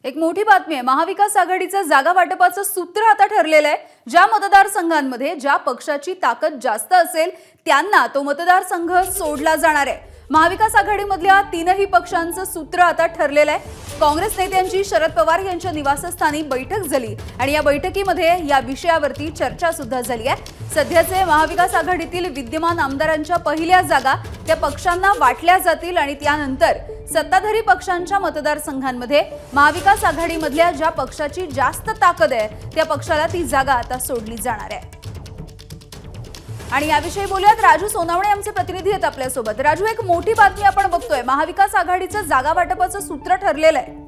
एक मोठी बातमी आहे। महाविकास आघाडीचं जागा वाटपाचं सूत्र आता ठरलेलं आहे। ज्या मतदारसंघांमध्ये ज्या पक्षाची ताकद जास्त असेल त्यांना तो मतदारसंघ सोडला जाणार आहे। महाविकास आघाडीमधल्या तीनही पक्षांचं सूत्र आता ठरलेलं आहे। काँग्रेस नेत्यांची शरद पवार यांच्या निवासस्थानी बैठक झाली आणि या बैठकीमध्ये या विषयावरती चर्चा सुद्धा झाली आहे। सध्याचे महाविकास आघाडीतील विद्यमान आमदारांच्या पहिल्या जागा त्या पक्षांना वाटल्या जातील आणि त्यानंतर सत्ताधारी पक्षांच्या मतदारसंघांमध्ये महाविकास आघाडीमधल्या ज्या पक्षाची जास्त ताकद आहे त्या पक्षाला ती जागा आता सोडली जाणार आहे। आणि याविषयी बोलूयात, राजू सोनावणे आमचे प्रतिनिधी आहेत आपल्या सोबत। राजू, एक मोठी बातमी आपण बघतोय, महाविकास आघाडीचं जागा वाटपाचं सूत्र ठरलेलं आहे।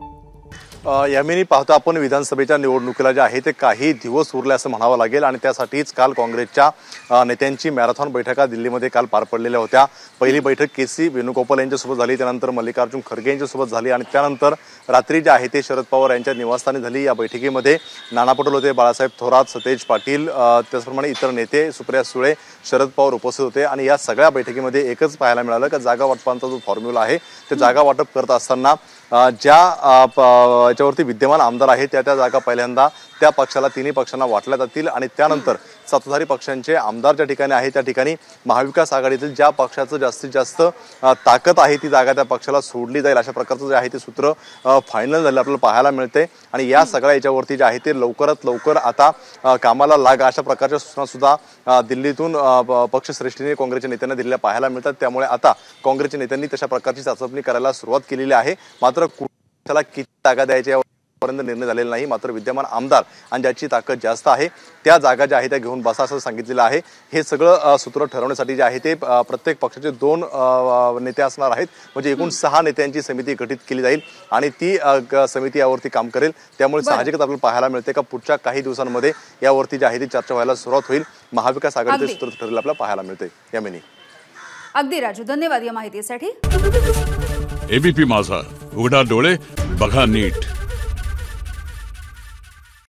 यामिनी पाहता आपण विधानसभेच्या निवडणुकीला जे आहे ते काही दिवस उरले असं म्हणावं लागेल आणि त्यासाठीच काल काँग्रेसच्या नेत्यांची मॅरेथॉन बैठका दिल्लीमध्ये काल पार पडलेल्या होत्या। पहिली बैठक केसी वेणुगोपाल यांच्यासोबत झाली, त्यानंतर मल्लिकार्जुन खरगे यांच्यासोबत झाली आणि त्यानंतर रात्री जे आहे ते शरद पवार यांच्या निवासस्थानी झाली। या बैठकीमध्ये नाना पटोले होते, बाळासाहेब थोरात, सतेज पाटील, त्याचप्रमाणे इतर नेते, सुप्रिया सुळे, शरद पवार उपस्थित होते आणि या सगळ्या बैठकीमध्ये एकच पाहायला मिळालं की जागा वाटपांचा जो फॉर्म्युला आहे ते जागा वाटप करत असताना ज्या याच्यावरती विद्यमान आमदार आहेत त्या जागा पहिल्यांदा त्या पक्षाला, तिन्ही पक्षांना वाटल्या जातील आणि त्यानंतर सत्ताधारी पक्षांचे आमदार ज्या ठिकाणी आहेत त्या ठिकाणी महाविकास आघाडीतील ज्या पक्षाचं जास्तीत जास्त ताकद आहे ती जागा त्या पक्षाला सोडली जाईल, अशा प्रकारचं जे आहे ते सूत्र फायनल झालं आपल्याला पाहायला मिळते। आणि या सगळ्या याच्यावरती जे आहे ते लवकरात लवकर आता कामाला लागा अशा प्रकारच्या सूचना सुद्धा दिल्लीतून पक्षश्रेष्ठीने काँग्रेसच्या नेत्यांना दिलेल्या पाहायला मिळतात। त्यामुळे आता काँग्रेसच्या नेत्यांनी तशा प्रकारची चाचपणी करायला सुरुवात केलेली आहे। मात्र कुणाला किती जागा द्यायच्या पर्यंत निर्णय झालेला नाही। मात्र विद्यमान आमदार आणि ज्याची ताकद जास्त आहे त्या जागा ज्या आहेत त्या घेऊन बसा असं सांगितलेलं आहे। हे सगळं सूत्र ठरवण्यासाठी जे आहे ते प्रत्येक पक्षाचे 2 नेते असणार आहेत, म्हणजे एकूण 6 नेत्यांची समिती गठीत केली जाईल आणि ती समिती यावरती काम करेल। त्यामुळे साहजिकच आपल्याला पाहायला मिळते का पुढच्या काही दिवसांमध्ये यावरती जे आहे ती चर्चा व्हायला सुरुवात होईल। महाविकास आघाडीचे सूत्र ठरलेलं आपल्याला पाहायला मिळते। यामिनी, अगदी राजू, धन्यवाद या माहितीसाठी। एबीपी माझा, उघडा डोळे बघा नीट।